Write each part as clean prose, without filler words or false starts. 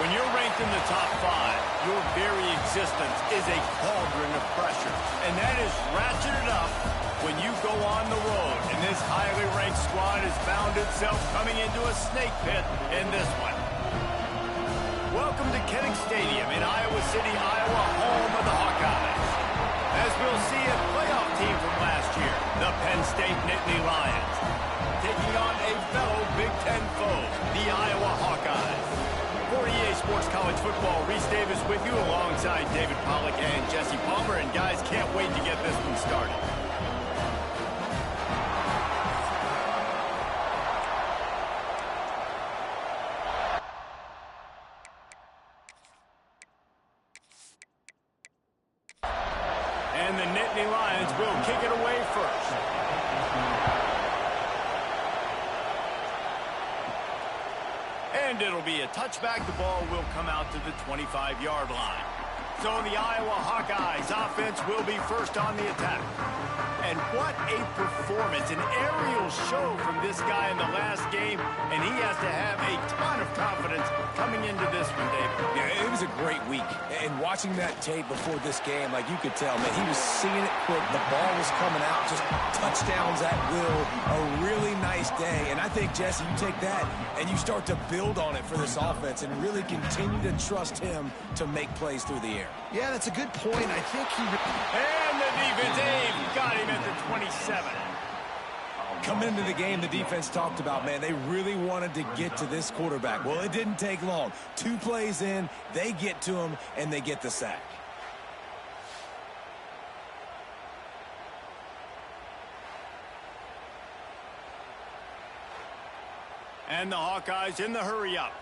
When you're ranked in the top 5, your very existence is a cauldron of pressure. And that is ratcheted up when you go on the road. And this highly ranked squad has found itself coming into a snake pit in this one. Welcome to Kinnick Stadium in Iowa City, Iowa, home of the Hawkeyes. As we'll see a playoff team from last year, the Penn State Nittany Lions, taking on a fellow Big Ten foe, the Iowa Hawkeyes. For EA Sports College Football, Reese Davis with you alongside David Pollack and Jesse Palmer. And guys, can't wait to get this one started. And the Nittany Lions will kick it away first. And it'll be a touchback. The ball will come out to the 25-yard line. So the Iowa Hawkeyes offense will be first on the attack. And what a performance, an aerial show from this guy in the last game, and he has to have a ton of confidence coming into this one, David. Yeah, it was a great week, and watching that tape before this game, like you could tell, man, he was seeing it quick, the ball was coming out, just touchdowns at will, a really nice day, and I think, Jesse, you take that and you start to build on it for this offense and really continue to trust him to make plays through the air. Yeah, that's a good point. I think he... And the defense, Dave, got him at the 27. Coming into the game, the defense talked about, man, they really wanted to get to this quarterback. Well, it didn't take long. 2 plays in, they get to him, and they get the sack. And the Hawkeyes in the hurry-up.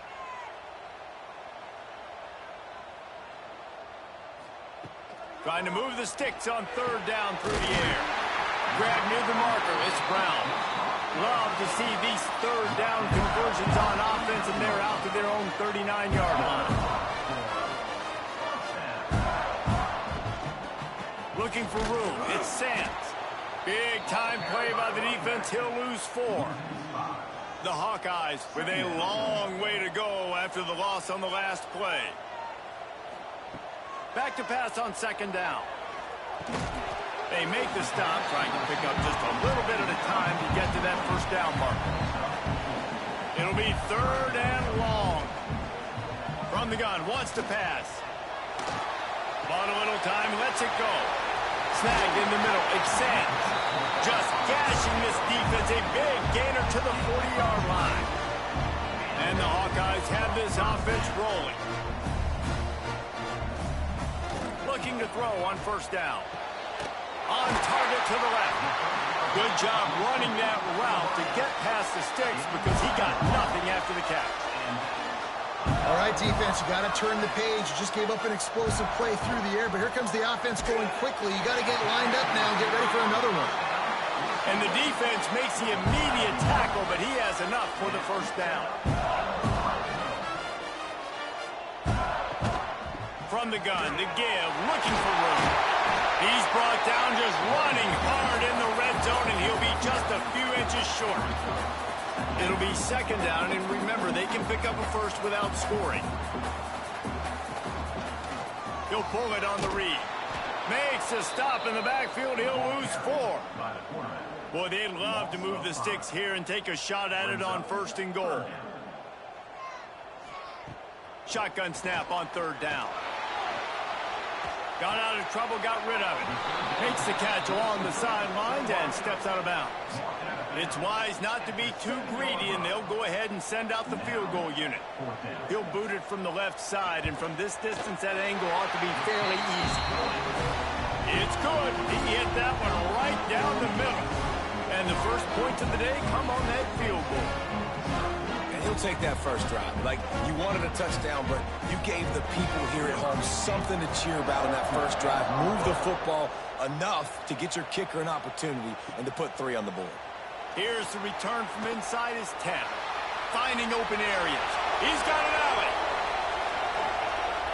Trying to move the sticks on 3rd down through the air. Grab near the marker, it's Brown. Love to see these 3rd down conversions on offense, and they're out to their own 39-yard line. Looking for room, it's Sands. Big time play by the defense, he'll lose 4. The Hawkeyes with a long way to go after the loss on the last play. Back to pass on 2nd down. They make the stop, trying to pick up just a little bit at a time to get to that 1st down marker. It'll be 3rd and long. From the gun, wants to pass. Bought a little time, lets it go. Snagged in the middle, it's Sands. Just gashing this defense, a big gainer to the 40-yard line. And the Hawkeyes have this offense rolling. Looking to throw on 1st down. On target to the left. Good job running that route to get past the sticks because he got nothing after the catch. All right, defense, you got to turn the page. You just gave up an explosive play through the air, but here comes the offense going quickly. You got to get lined up now and get ready for another one. And the defense makes the immediate tackle, but he has enough for the 1st down. From the gun, the give, looking for room. He's brought down, just running hard in the red zone, and he'll be just a few inches short. It'll be 2nd down, and remember, they can pick up a 1st without scoring. He'll pull it on the read. Makes a stop in the backfield, he'll lose 4. Boy, they'd love to move the sticks here and take a shot at it on 1st and goal. Shotgun snap on 3rd down. Got out of trouble, got rid of it. Makes the catch along the sidelines and steps out of bounds. It's wise not to be too greedy, and they'll go ahead and send out the field goal unit. He'll boot it from the left side, and from this distance, that angle ought to be fairly easy. It's good. He hit that one right down the middle. And the first points of the day come on that field goal. He'll take that 1st drive. Like, you wanted a touchdown, but you gave the people here at home something to cheer about in that 1st drive. Move the football enough to get your kicker an opportunity and to put 3 on the board. Here's the return from inside his 10. Finding open areas. He's got an alley.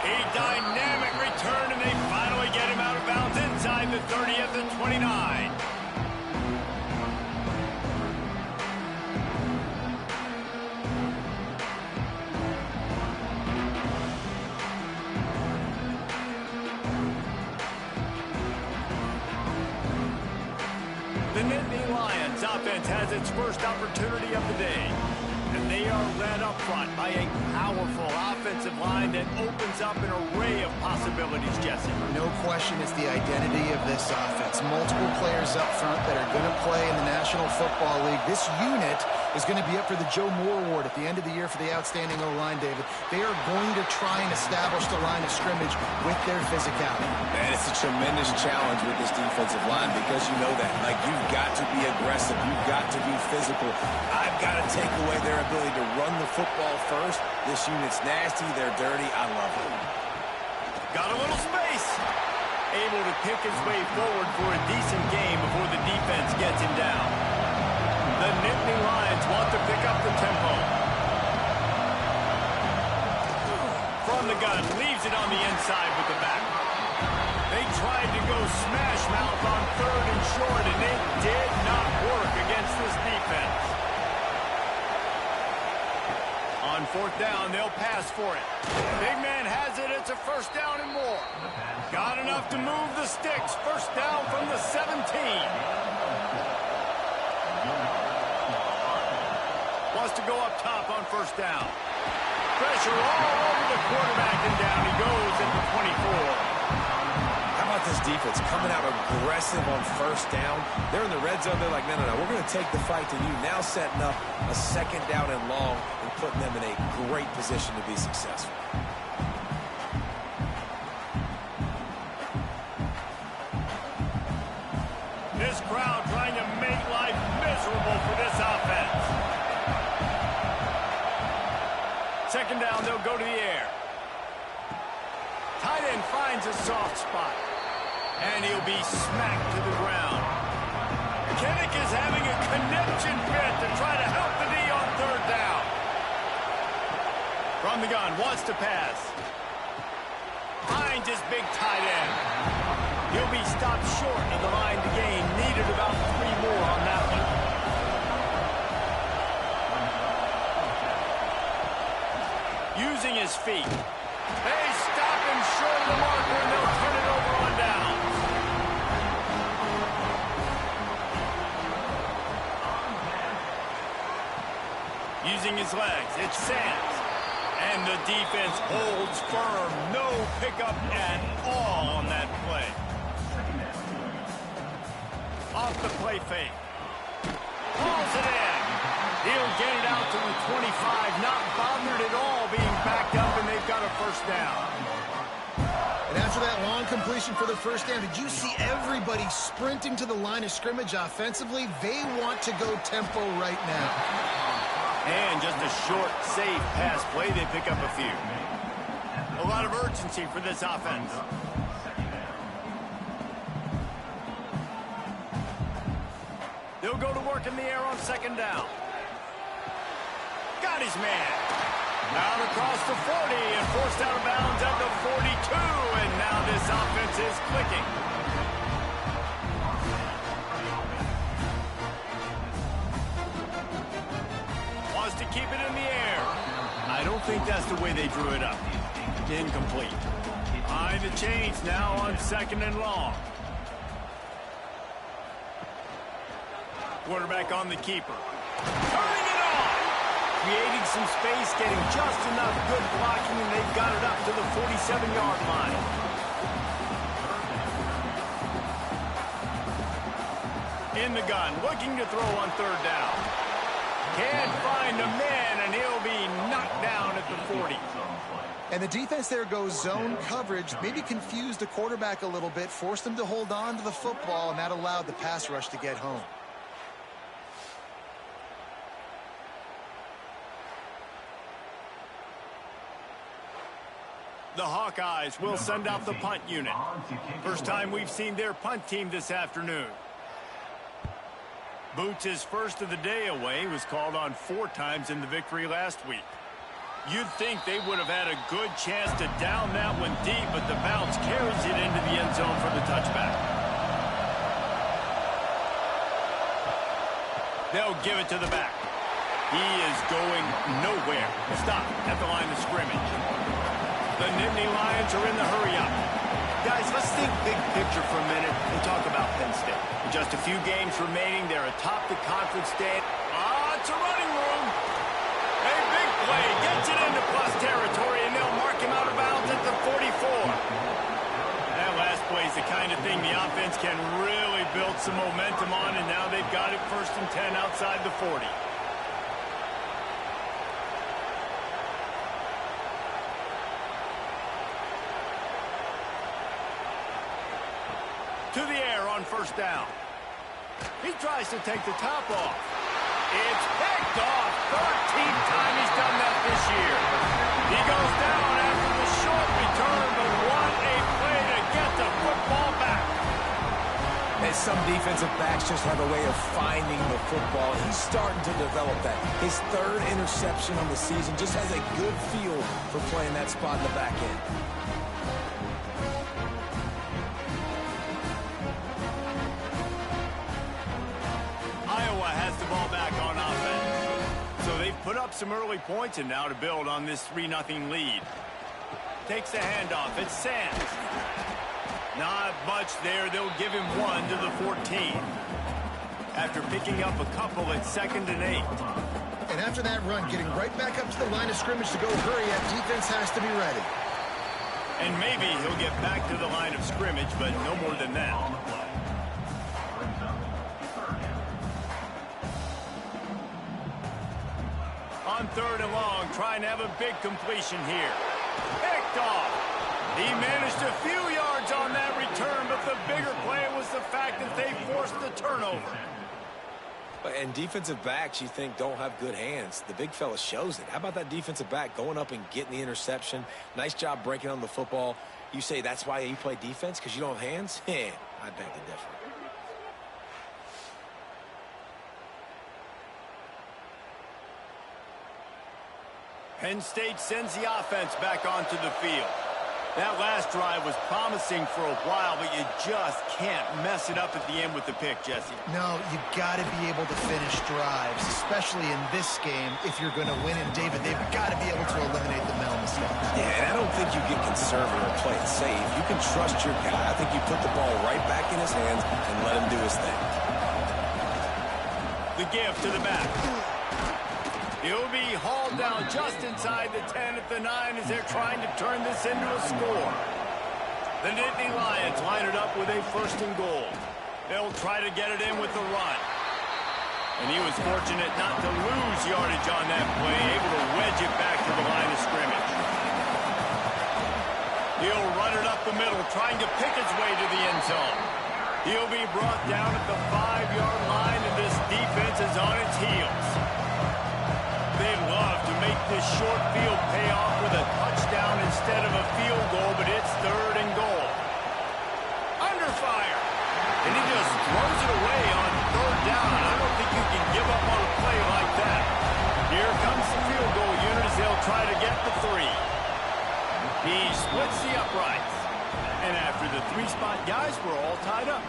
A dynamic return, and they finally get him out of bounds inside the 30 at the 29. Nittany Lions offense has its first opportunity of the day. And they are led up front by a powerful offensive line that opens up an array of possibilities, Jesse. No question it's the identity of this offense. Multiple players up front that are going to play in the National Football League. This unit is going to be up for the Joe Moore Award at the end of the year for the outstanding O-line, David. They are going to try and establish the line of scrimmage with their physicality. And it's a tremendous challenge with this defensive line because you know that. Like, you've got to be aggressive. You've got to be physical. I've got to take away their ability to run the football first. This unit's nasty. They're dirty. I love it. Got a little space. Able to pick his way forward for a decent game before the defense gets him down. The Nittany Lions want to pick up the tempo. From the gun, leaves it on the inside with the back. They tried to go smash mouth on 3rd and short, and it did not work against this defense. On 4th down, they'll pass for it. Big man has it. It's a 1st down and more. Got enough to move the sticks. 1st down from the 17. Wants to go up top on 1st down. Pressure all over the quarterback, and down he goes at the 24. How about this defense coming out aggressive on 1st down? They're in the red zone. They're like, no, we're going to take the fight to you. Now setting up a 2nd down and long and putting them in a great position to be successful. This crowd trying to make life miserable for this offense. 2nd down, they'll go to the air. Tight end finds a soft spot. And he'll be smacked to the ground. Kinnick is having a connection fit to try to help the D on 3rd down. From the gun, wants to pass. Finds his big tight end. He'll be stopped short of the line to gain. Needed about 3 more on that one. Using his feet. They stop him short of the marker, and they'll turn it over on down. Using his legs, it's Sands. And the defense holds firm. No pickup at all on that play. Off the play fake. Pulls it in. He'll get it out to the 25. Not bothered at all being backed up, and they've got a 1st down. And after that long completion for the 1st down, did you see everybody sprinting to the line of scrimmage offensively? They want to go tempo right now. And just a short, safe pass play. They pick up a few. A lot of urgency for this offense. They'll go to work in the air on 2nd down. Got his man. Out across the 40 and forced out of bounds at the 42. And now this offense is clicking. Wants to keep it in the air. I don't think that's the way they drew it up. Incomplete. Behind the chains now on 2nd and long. Quarterback on the keeper. Turning it on. Creating some space, getting just enough good blocking, and they've got it up to the 47-yard line. In the gun, looking to throw on 3rd down. Can't find a man, and he'll be knocked down at the 40. And the defense there goes zone coverage, maybe confused the quarterback a little bit, forced him to hold on to the football, and that allowed the pass rush to get home. The Hawkeyes will send out the punt unit. First time we've seen their punt team this afternoon. Boots' first of the day away was called on 4 times in the victory last week. You'd think they would have had a good chance to down that one deep, but the bounce carries it into the end zone for the touchback. They'll give it to the back. He is going nowhere. Stop at the line of scrimmage. The Nittany Lions are in the hurry-up. Guys, let's think big picture for a minute and talk about Penn State. With just a few games remaining, they're atop the conference stand. It's a running room. A big play gets it into plus territory, and they'll mark him out of bounds at the 44. That last play is the kind of thing the offense can really build some momentum on, and now they've got it 1st and 10 outside the 40. To the air on 1st down. He tries to take the top off. It's picked off. 13th time he's done that this year. He goes down after the short return, but what a play to get the football back. And some defensive backs just have a way of finding the football. He's starting to develop that. His 3rd interception on the season, just has a good feel for playing that spot in the back end. Put up some early points, and now to build on this 3-0 lead. Takes the handoff. It's Sands. Not much there. They'll give him 1 to the 14. After picking up a couple at 2nd and 8. And after that run, getting right back up to the line of scrimmage to go hurry up, defense has to be ready. And maybe he'll get back to the line of scrimmage, but no more than that. On 3rd and long, trying to have a big completion here. Picked off. He managed a few yards on that return, but the bigger play was the fact that they forced the turnover. And defensive backs, you think, don't have good hands. The big fella shows it. How about that defensive back going up and getting the interception? Nice job breaking on the football. You say that's why you play defense, because you don't have hands? I beg to differ. Penn State sends the offense back onto the field. That last drive was promising for a while, but you just can't mess it up at the end with the pick, Jesse. No, you got to be able to finish drives, especially in this game if you're going to win. And, David, they've got to be able to eliminate the mental mistakes. Yeah, and I don't think you get conservative or play it safe. You can trust your guy. I think you put the ball right back in his hands and let him do his thing. The give to the back. He'll be hauled down just inside the 10 at the 9 as they're trying to turn this into a score. The Nittany Lions line it up with a 1st and goal. They'll try to get it in with the run. And he was fortunate not to lose yardage on that play, able to wedge it back to the line of scrimmage. He'll run it up the middle, trying to pick his way to the end zone. He'll be brought down at the 5-yard line, and this defense is on its heels. They'd love to make this short field pay off with a touchdown instead of a field goal, but it's 3rd and goal. Under fire. And he just throws it away on 3rd down. I don't think you can give up on a play like that. Here comes the field goal unit as they'll try to get the 3. He splits the uprights. And after the 3-spot guys, we're all tied up.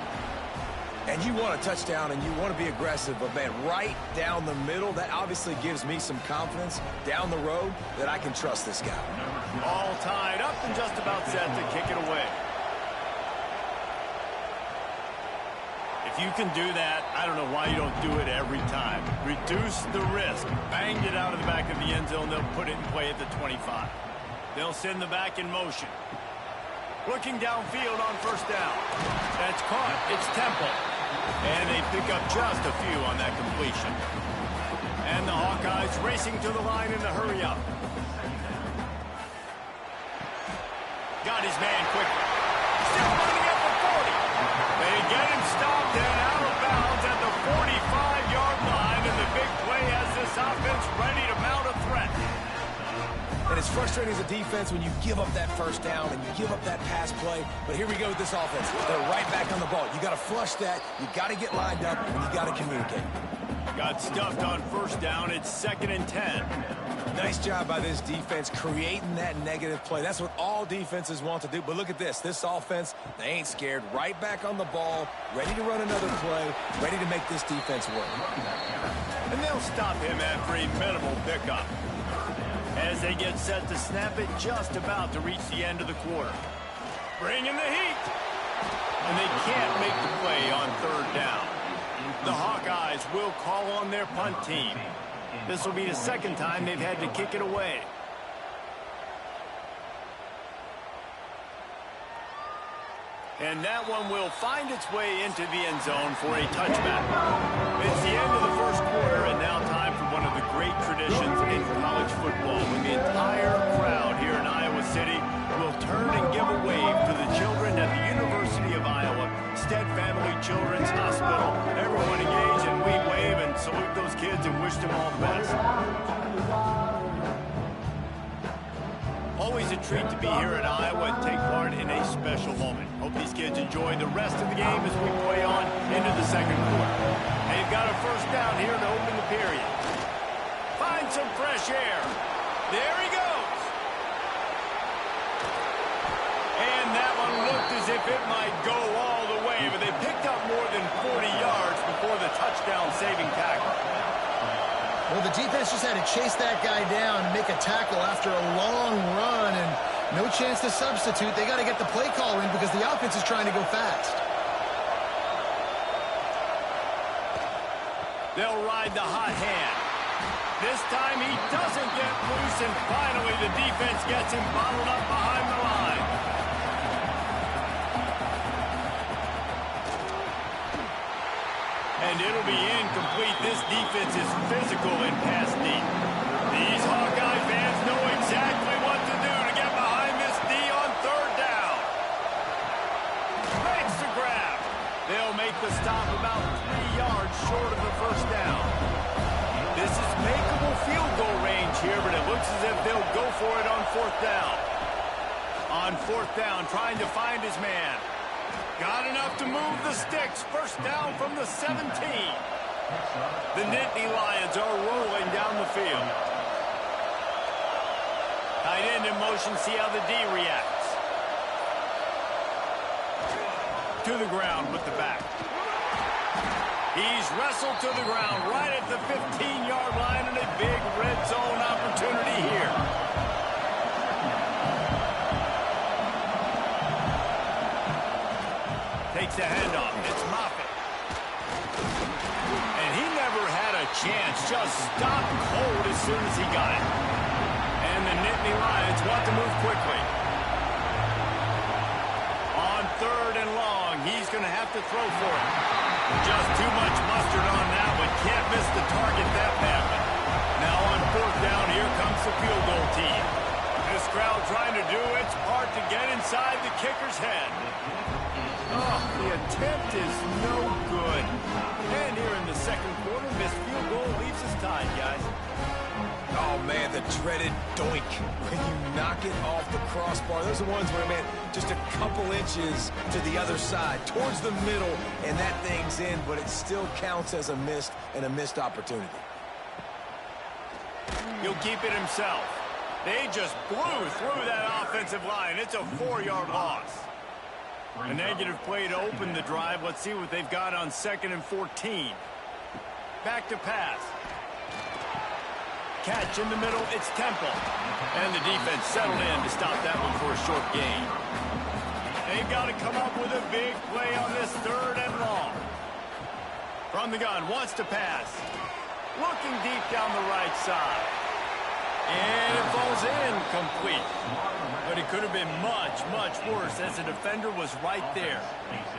And you want a touchdown and you want to be aggressive, but, man, right down the middle, that obviously gives me some confidence down the road that I can trust this guy. All tied up and just about set to kick it away. If you can do that, I don't know why you don't do it every time. Reduce the risk. Banged it out of the back of the end zone. They'll put it in play at the 25. They'll send the back in motion. Looking downfield on 1st down. That's caught. It's Temple. And they pick up just a few on that completion. And the Hawkeyes racing to the line in the hurry-up. Got his man quickly. Still running at the 40. They get him stopped and out of bounds at the 45-yard line. And the big play has this offense ready to mount a threat. And it's frustrating as a defense when you give up that 1st down and you give up that pass play. But here we go with this offense. They're right back on the ball. You got to flush that. You got to get lined up, and you got to communicate. Got stuffed on 1st down. It's 2nd and 10. Nice job by this defense creating that negative play. That's what all defenses want to do. But look at this. This offense, they ain't scared. Right back on the ball, ready to run another play, ready to make this defense work. And they'll stop him after a minimal pickup. As they get set to snap it, just about to reach the end of the quarter. Bringing the heat. And they can't make the play on third down. The Hawkeyes will call on their punt team. This will be the second time they've had to kick it away. And that one will find its way into the end zone for a touchback. It's the end of the first quarter, and now time for one of the great traditions in college football, when the entire crowd here in Iowa City will turn and give a wave to the children at the University of Iowa, Stead Family Children's Hospital. Everyone engage, and we wave and salute those kids and wish them all the best. Always a treat to be here at Iowa and take part in a special moment. Hope these kids enjoy the rest of the game as we play on into the second quarter. They've got a first down here to open the period. Find some fresh air. There he goes. And that one looked as if it might go all the way, but they picked up more than 40 yards before the touchdown-saving tackle. Well, the defense just had to chase that guy down and make a tackle after a long run, and no chance to substitute. They got to get the play call in because the offense is trying to go fast. They'll ride the hot hand. This time he doesn't get loose, and finally the defense gets him bottled up behind the line. And it'll be incomplete. This defense is physical and pass deep. These Hawkeye fans know exactly what to do to get behind this D on third down. Makes the grab. They'll make the stop about 3 yards short of the first down. This is makeable field goal range here, but it looks as if they'll go for it on fourth down. On fourth down, trying to find his man. Got enough to move the sticks. First down from the 17. The Nittany Lions are rolling down the field. Tight end in motion. See how the D reacts. To the ground with the back. He's wrestled to the ground right at the 15-yard line, and a big red zone opportunity here. Takes the handoff. It's Moffitt. And he never had a chance. Just stopped cold as soon as he got it. And the Nittany Lions want to move quickly. On third and long, he's going to have to throw for it. Just too much mustard on that one. Can't miss the target that badly. Now on fourth down, here comes the field goal team. This crowd trying to do its part to get inside the kicker's head. Oh, the attempt is no good. And here in the second quarter, this field goal leaves us tied, guys. Oh, man, the dreaded doink. When you knock it off the crossbar, those are ones where, man, just a couple inches to the other side, towards the middle, and that thing's in, but it still counts as a missed opportunity. He'll keep it himself. They just blew through that offensive line. It's a 4-yard loss. A negative play to open the drive. Let's see what they've got on 2nd and 14. Back to pass. Catch in the middle. It's Temple. And the defense settled in to stop that one for a short gain. They've got to come up with a big play on this third and long. From the gun, wants to pass. Looking deep down the right side. And it falls in complete. But it could have been much, much worse as the defender was right there.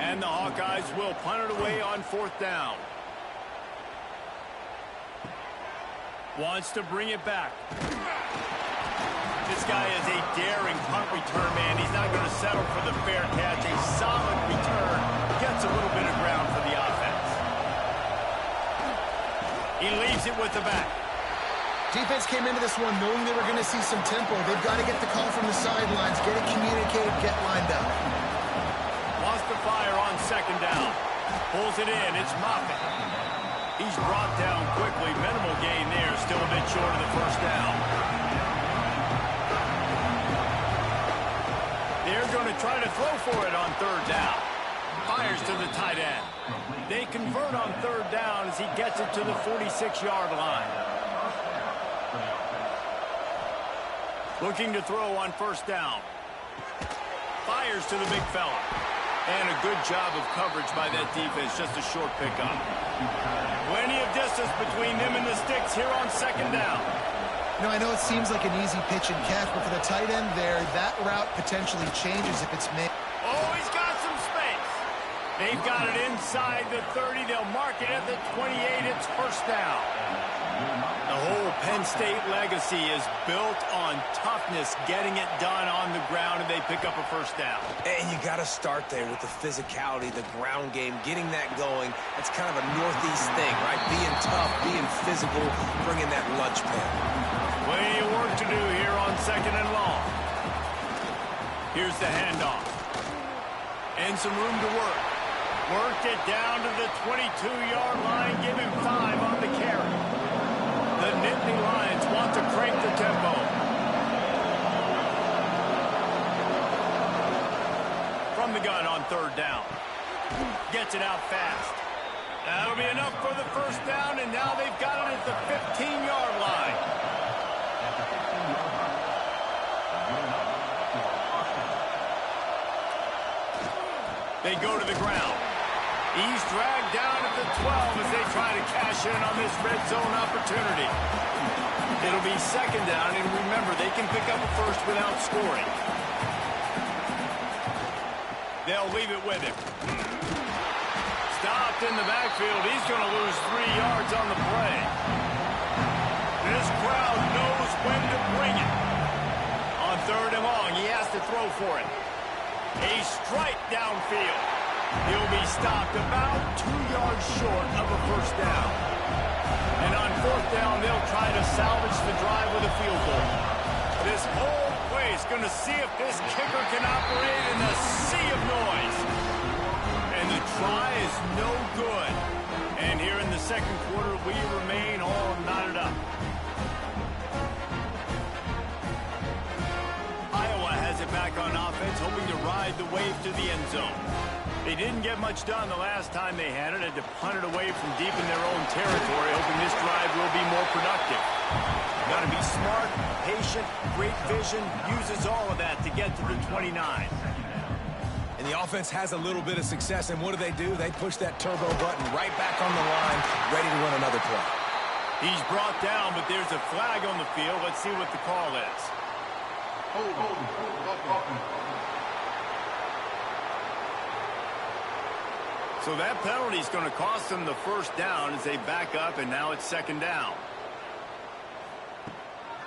And the Hawkeyes will punt it away on fourth down. Wants to bring it back. This guy is a daring punt return man. He's not going to settle for the fair catch. A solid return. Gets a little bit of ground for the offense. He leaves it with the back. Defense came into this one knowing they were going to see some tempo. They've got to get the call from the sidelines, get it communicated, get lined up. Wants to fire on second down. Pulls it in. It's Moffitt. He's brought down quickly. Minimal gain there. Still a bit short of the first down. They're going to try to throw for it on third down. Fires to the tight end. They convert on third down as he gets it to the 46-yard line. Looking to throw on first down. Fires to the big fella. And a good job of coverage by that defense. Just a short pickup. Plenty of distance between them and the sticks here on second down. You know, I know it seems like an easy pitch and catch, but for the tight end there, that route potentially changes if it's made. Oh, he's got some space. They've got it inside the 30. They'll mark it at the 28. It's first down. The whole Penn State legacy is built on toughness, getting it done on the ground, and they pick up a first down. And you got to start there with the physicality, the ground game, getting that going. That's kind of a Northeast thing, right? Being tough, being physical, bringing that lunch pail. Plenty of work to do here on second and long. Here's the handoff. And some room to work. Worked it down to the 22-yard line. Give him 5 on the carry. The Nittany Lions want to crank the tempo. From the gun on third down. Gets it out fast. That'll be enough for the first down, and now they've got it at the 15-yard line. They go to the ground. He's dragged down at the 12 as they try to cash in on this red zone opportunity. It'll be second down, and remember, they can pick up a first without scoring. They'll leave it with him. Stopped in the backfield. He's going to lose 3 yards on the play. This crowd knows when to bring it. On third and long, he has to throw for it. A strike downfield. He'll be stopped about 2 yards short of a first down. And on fourth down, they'll try to salvage the drive with a field goal. This whole place going to see if this kicker can operate in a sea of noise. And the try is no good. And here in the second quarter, we remain all knotted up. Iowa has it back on offense, hoping to ride the wave to the end zone. They didn't get much done the last time they had it. Had to punt it away from deep in their own territory, hoping this drive will be more productive. Got to be smart, patient, great vision, uses all of that to get to the 29. And the offense has a little bit of success, and what do? They push that turbo button right back on the line, ready to run another play. He's brought down, but there's a flag on the field. Let's see what the call is. So that penalty is going to cost them the first down as they back up, and now it's second down.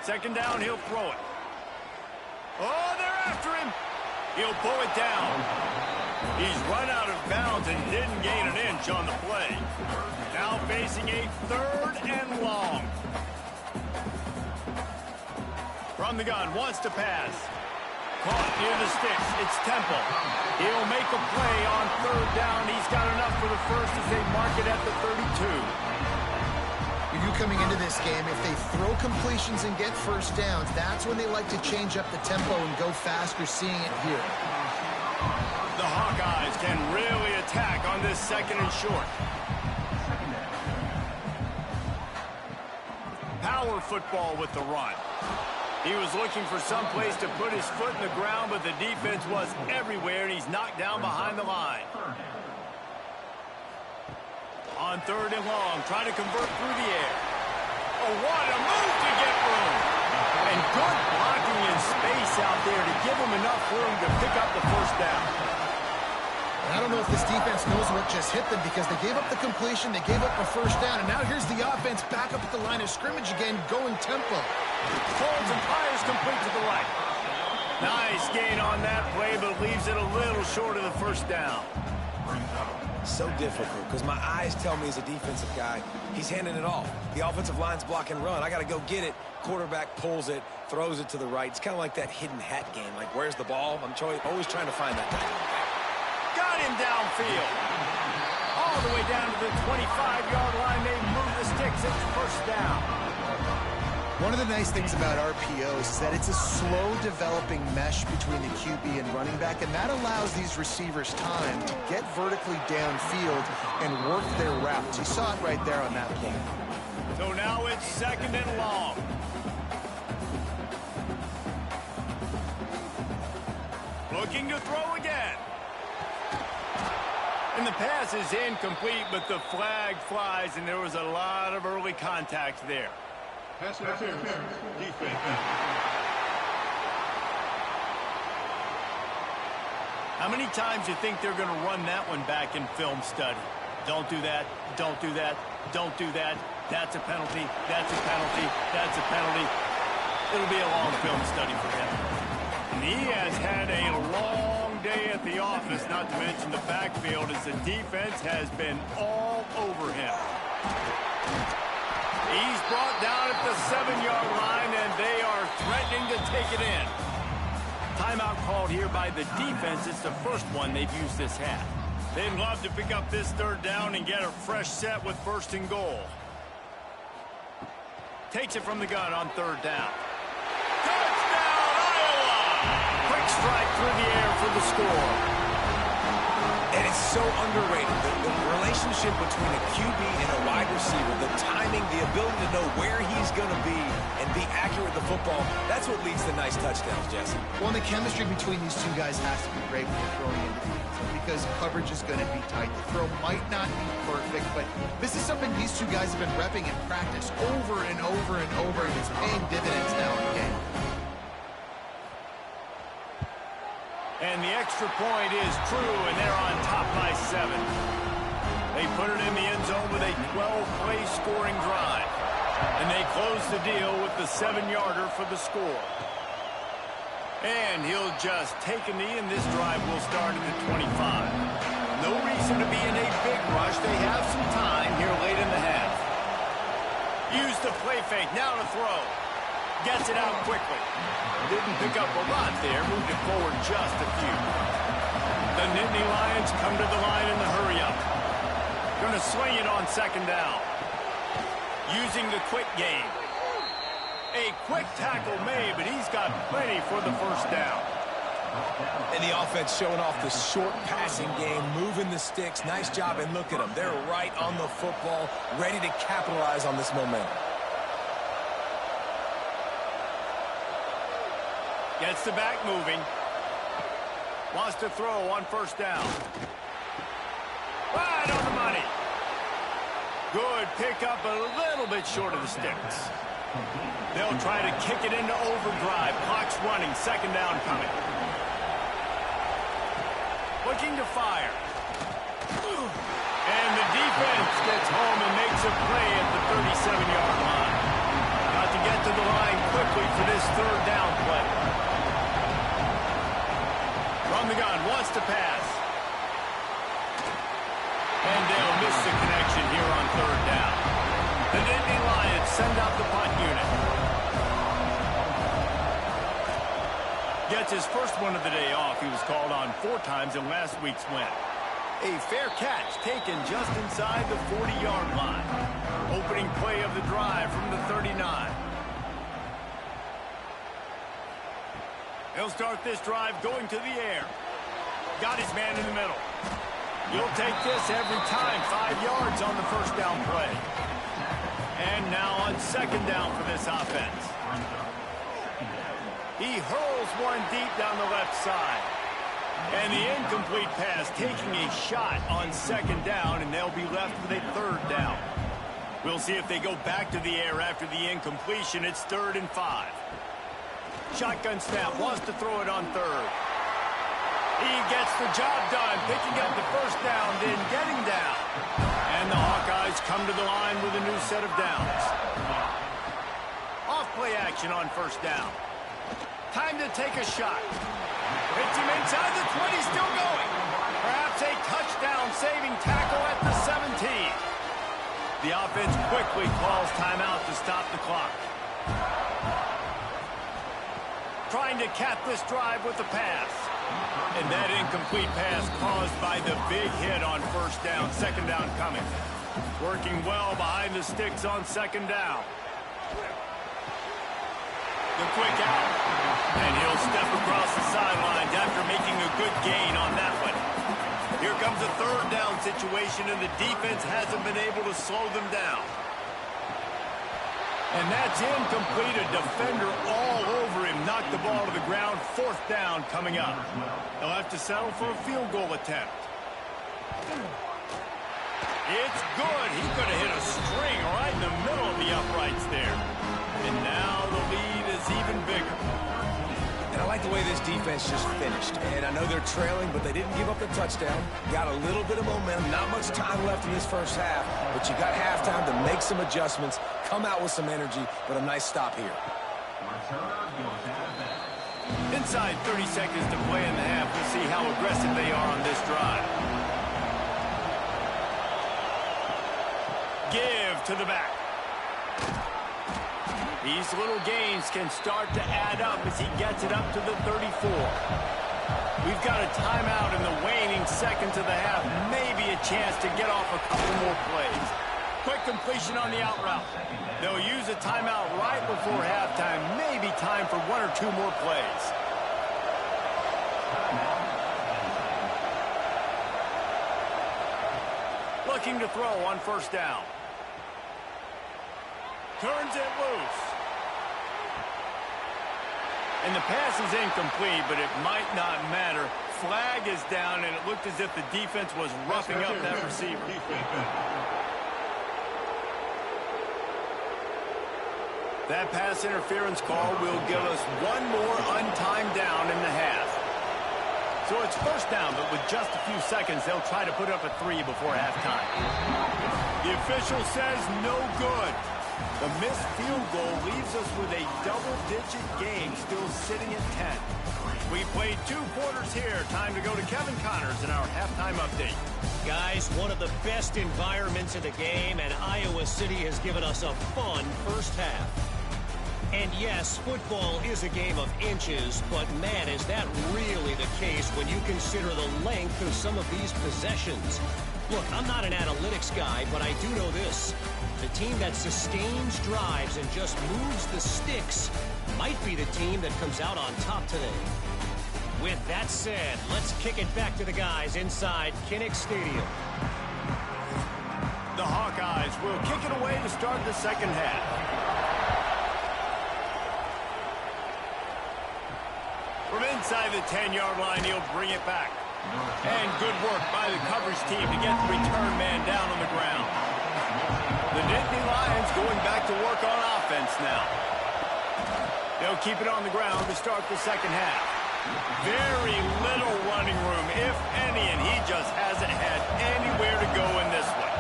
Second down, he'll throw it. Oh, they're after him. He'll pull it down. He's run out of bounds and didn't gain an inch on the play. Now facing a third and long. From the gun, wants to pass. Caught near the sticks. It's Temple. He'll make a play on third down. He's got enough for the first as they mark it at the 32. You knew coming into this game, if they throw completions and get first downs, that's when they like to change up the tempo and go faster, seeing it here. The Hawkeyes can really attack on this second and short. Power football with the run. He was looking for some place to put his foot in the ground, but the defense was everywhere, and he's knocked down behind the line. On third and long, trying to convert through the air. Oh, what a move to get room. And good blocking in space out there to give him enough room to pick up the first down. I don't know if this defense knows what just hit them because they gave up the completion, they gave up a first down, and now here's the offense back up at the line of scrimmage again, going tempo. Pulls and fires complete to the right. Nice gain on that play, but leaves it a little short of the first down. So difficult because my eyes tell me as a defensive guy, he's handing it off. The offensive line's block and run. I got to go get it. Quarterback pulls it, throws it to the right. It's kind of like that hidden hat game. Like, where's the ball? I'm always trying to find that guy. Got him downfield. All the way down to the 25-yard line. They move the sticks. It's first down. One of the nice things about RPOs is that it's a slow-developing mesh between the QB and running back, and that allows these receivers time to get vertically downfield and work their routes. You saw it right there on that play. So now it's second and long. Looking to throw again. And the pass is incomplete, but the flag flies, and there was a lot of early contact there. Pass interference. Defense. How many times do you think they're going to run that one back in film study? Don't do that. Don't do that. Don't do that. That's a penalty. That's a penalty. That's a penalty. It'll be a long film study for him. And he has had a long day at the office, not to mention the backfield, as the defense has been all over him. He's brought down at the 7-yard line, and they are threatening to take it in. Timeout called here by the defense. It's the first one they've used this half. They'd love to pick up this third down and get a fresh set with first and goal. Takes it from the gun on third down. Touchdown, Iowa! Quick strike through the air for the score. And it's so underrated. The relationship between a QB and a wide receiver, the timing, the ability to know where he's going to be and be accurate with the football, that's what leads to nice touchdowns, Jesse. Well, and the chemistry between these two guys has to be great when they're throwing into the end zone because coverage is going to be tight. The throw might not be perfect, but this is something these two guys have been repping in practice over and over and over, and it's paying dividends now in the game. And the extra point is true, and they're on top by 7. They put it in the end zone with a 12-play scoring drive. And they close the deal with the 7-yarder for the score. And he'll just take a knee, and this drive will start at the 25. No reason to be in a big rush. They have some time here late in the half. Use the play fake, now to throw. Gets it out quickly. Didn't pick up a lot there. Moved it forward just a few. The Nittany Lions come to the line in the hurry-up. Going to swing it on second down. Using the quick game. A quick tackle made, but he's got plenty for the first down. And the offense showing off the short passing game, moving the sticks. Nice job, and look at them. They're right on the football, ready to capitalize on this momentum. Gets the back moving. Wants to throw on first down. Right on the money. Good pickup, a little bit short of the sticks. They'll try to kick it into overdrive. Clock's running, second down coming. Looking to fire. And the defense gets home and makes a play at the 37-yard line. Got to get to the line quickly for this third down play. From the gun, wants to pass. And they'll miss the connection here on third down. The Nittany Lions send out the punt unit. Gets his first one of the day off. He was called on 4 times in last week's win. A fair catch taken just inside the 40-yard line. Opening play of the drive from the 39. He'll start this drive going to the air. Got his man in the middle. You'll take this every time. 5 yards on the first down play. And now on second down for this offense. He hurls one deep down the left side. And the incomplete pass taking a shot on second down, and they'll be left with a third down. We'll see if they go back to the air after the incompletion. It's 3rd and 5. Shotgun snap, wants to throw it on third. He gets the job done, picking up the first down, then getting down. And the Hawkeyes come to the line with a new set of downs. Off play action on first down. Time to take a shot. Hits him inside the 20, still going. Perhaps a touchdown-saving tackle at the 17. The offense quickly calls timeout to stop the clock. Trying to cap this drive with the pass. And that incomplete pass caused by the big hit on first down. Second down coming. Working well behind the sticks on second down. The quick out. And he'll step across the sidelines after making a good gain on that one. Here comes a third down situation, and the defense hasn't been able to slow them down. And that's incomplete. A defender all over him. Knocked the ball to the ground. 4th down coming up. They'll have to settle for a field goal attempt. It's good. He could have hit a string right in the middle of the uprights there. And now the lead is even bigger. And I like the way this defense just finished. And I know they're trailing, but they didn't give up the touchdown. Got a little bit of momentum. Not much time left in this first half. But you got halftime to make some adjustments, come out with some energy, but a nice stop here. Inside 30 seconds to play in the half. We'll see how aggressive they are on this drive. Give to the back. These little gains can start to add up as he gets it up to the 34. We've got a timeout in the waning seconds of the half. Maybe a chance to get off a couple more plays. Quick completion on the out route. They'll use a timeout right before halftime. Maybe time for 1 or 2 more plays. Looking to throw on 1st down. Turns it loose. And the pass is incomplete, but it might not matter. Flag is down, and it looked as if the defense was roughing up that receiver. That pass interference call will give us 1 more untimed down in the half. So it's 1st down, but with just a few seconds, they'll try to put up a 3 before halftime. The official says no good. The missed field goal leaves us with a double-digit game, still sitting at 10. We played 2 quarters here. Time to go to Kevin Connors in our halftime update. Guys, one of the best environments in the game, and Iowa City has given us a fun first half. And yes, football is a game of inches, but man, is that really the case when you consider the length of some of these possessions. Look, I'm not an analytics guy, but I do know this. The team that sustains drives and just moves the sticks might be the team that comes out on top today. With that said, let's kick it back to the guys inside Kinnick Stadium. The Hawkeyes will kick it away to start the second half. From inside the 10-yard line, he'll bring it back. And good work by the coverage team to get the return man down on the ground. The Nittany Lions going back to work on offense now. They'll keep it on the ground to start the second half. Very little running room, if any, and he just hasn't had anywhere to go in this one.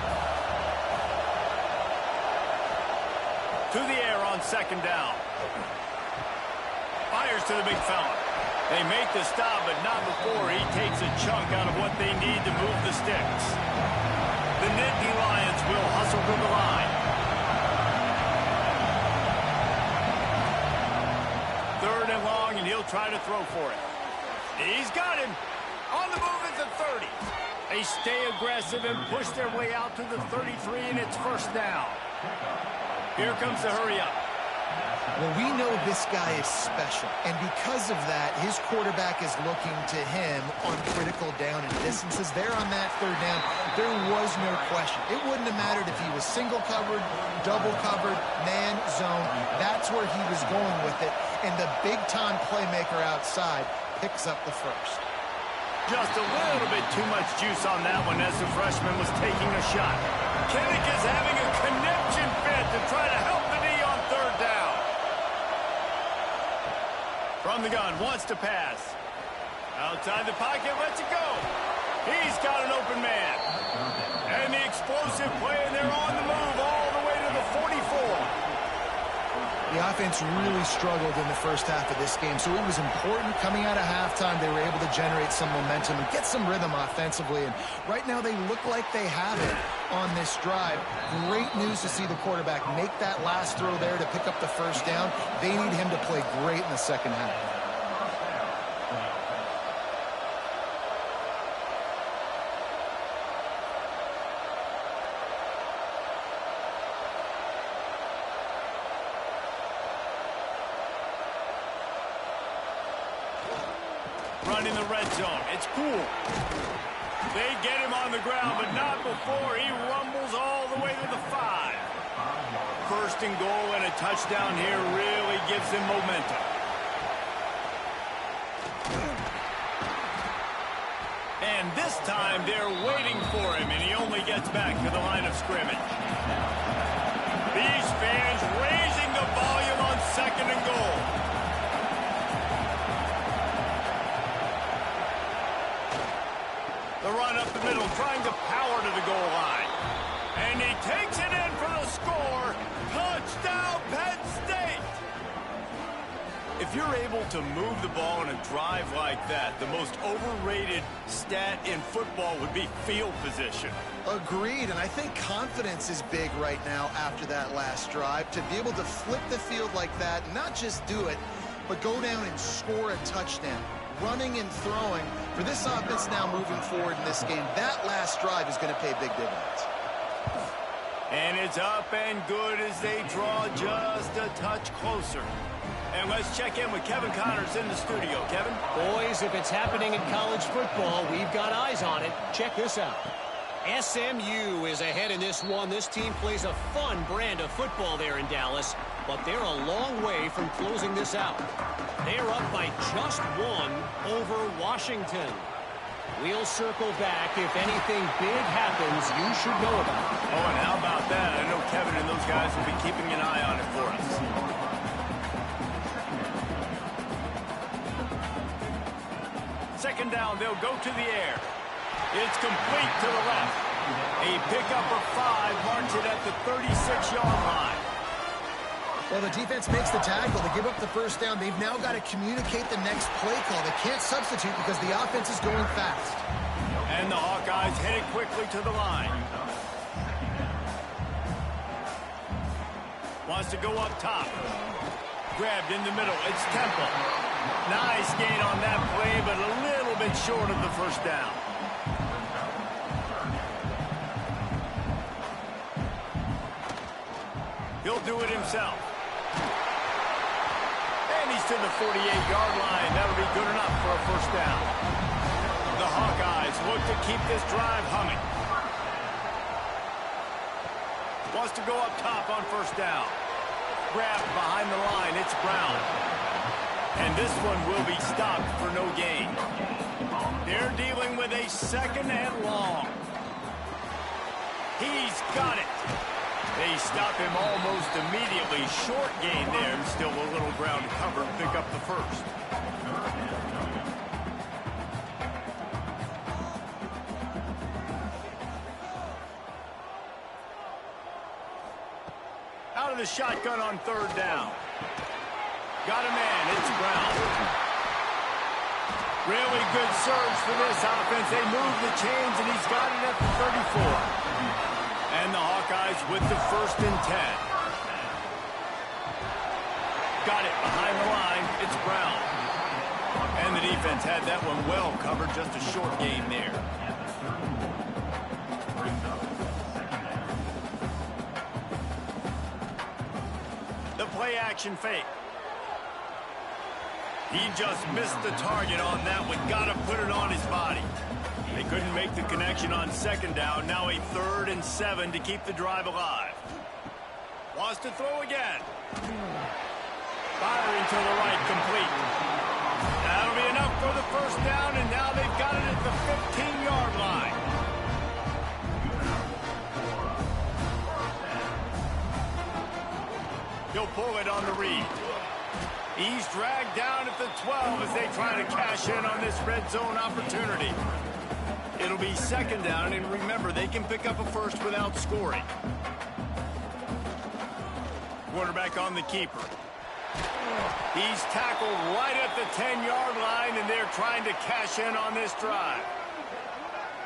To the air on 2nd down. Fires to the big fella. They make the stop, but not before he takes a chunk out of what they need to move the sticks. The Nittany Lions will hustle to the line. 3rd and long, and he'll try to throw for it. He's got him. On the move at the 30. They stay aggressive and push their way out to the 33, and it's 1st down. Here comes the hurry up. Well, we know this guy is special, and because of that, his quarterback is looking to him on critical down and distances. There on that 3rd down, there was no question. It wouldn't have mattered if he was single covered, double covered, man, zone. That's where he was going with it, and the big-time playmaker outside picks up the 1st. Just a little bit too much juice on that one as the freshman was taking a shot. Kinnick is having a connection fit to try to help the knee on 3rd down. From the gun, wants to pass. Outside the pocket, lets it go. He's got an open man. And the explosive play, and they're on the move all the way to the 44. The offense really struggled in the first half of this game, so it was important coming out of halftime they were able to generate some momentum and get some rhythm offensively. And right now they look like they have it on this drive. Great news to see the quarterback make that last throw there to pick up the 1st down. They need him to play great in the second half. Run in the red zone. It's cool. They get him on the ground, but not before he rumbles all the way to the 5. first and goal, and a touchdown here really gives them momentum. And this time they're waiting for him, and he only gets back to the line of scrimmage. These fans raising the volume on second and goal. The run up the middle, trying to power to the goal line. And he takes it in for the score. Touchdown, Penn State! If you're able to move the ball in a drive like that, the most overrated stat in football would be field position. Agreed, and I think confidence is big right now after that last drive. To be able to flip the field like that, not just do it, but go down and score a touchdown. Running and throwing for this offense now moving forward in this game, that last drive is going to pay big dividends. And it's up and good as they draw just a touch closer. And let's check in with Kevin Connors in the studio. Kevin? Boys, if it's happening in college football, we've got eyes on it. Check this out. SMU is ahead in this one. This team plays a fun brand of football there in Dallas, but they're a long way from closing this out. They're up by just one over Washington. We'll circle back if anything big happens you should know about. Oh, and how about that? I know Kevin and those guys will be keeping an eye on it for us. Second down, they'll go to the air. It's complete to the left. A pickup of 5 marks it at the 36-yard line. Well, the defense makes the tackle. They give up the first down. They've now got to communicate the next play call. They can't substitute because the offense is going fast. And the Hawkeyes headed quickly to the line. Wants to go up top. Grabbed in the middle. It's Temple. Nice gain on that play, but a little bit short of the first down. He'll do it himself. And he's to the 48-yard line. That'll be good enough for a first down. The Hawkeyes look to keep this drive humming. Wants to go up top on first down. Grabbed behind the line. It's Brown. And this one will be stopped for no gain. They're dealing with a second and long. He's got it. They stop him almost immediately. Short gain there, and still a little ground to cover and pick up the first. Out of the shotgun on third down. Got a man. It's Brown. Really good surge for this offense. They move the chains, and he's got it at the 34. And the Hawkeyes with the first and 10. Got it behind the line. It's Brown. And the defense had that one well covered. Just a short gain there. The play action fake. He just missed the target on that one. Got to put it on his body. They couldn't make the connection on second down. Now a 3rd and 7 to keep the drive alive. Wants to throw again. Firing to the right, complete. That'll be enough for the first down, and now they've got it at the 15-yard line. He'll pull it on the read. He's dragged down at the 12 as they try to cash in on this red zone opportunity. It'll be second down, and remember, they can pick up a first without scoring. Quarterback on the keeper. He's tackled right at the 10-yard line, and they're trying to cash in on this drive.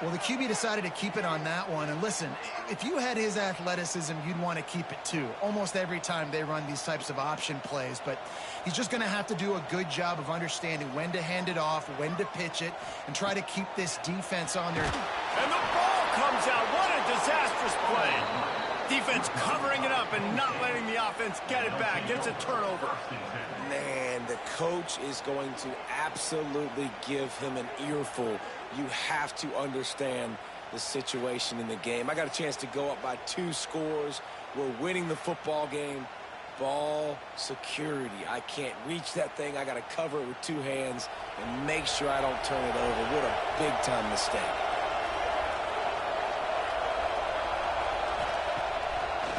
Well, the QB decided to keep it on that one. And listen, if you had his athleticism, you'd want to keep it too. Almost every time they run these types of option plays. But he's just going to have to do a good job of understanding when to hand it off, when to pitch it, and try to keep this defense on their... And the ball comes out. What a disastrous play. Defense covering it up and not letting the offense get it back. Gets a turnover. Man, the coach is going to absolutely give him an earful. You have to understand the situation in the game. I got a chance to go up by 2 scores We're winning the football game. Ball security. I can't reach that thing. I got to cover it with 2 hands and make sure I don't turn it over. What a big-time mistake.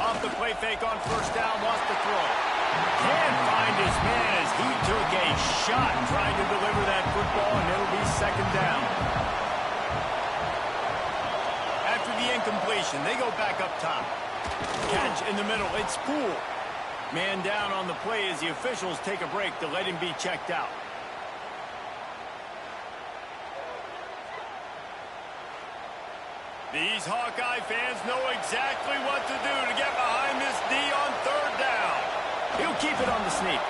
Off the play fake on first down, wants to throw. Can't find his man as he took a shot trying to deliver that football, and it'll be second down. After the incompletion, they go back up top. Catch in the middle. It's Poole. Man down on the play as the officials take a break to let him be checked out. These Hawkeye fans know exactly what to do to get behind this D on third down. He'll keep it on the sneak.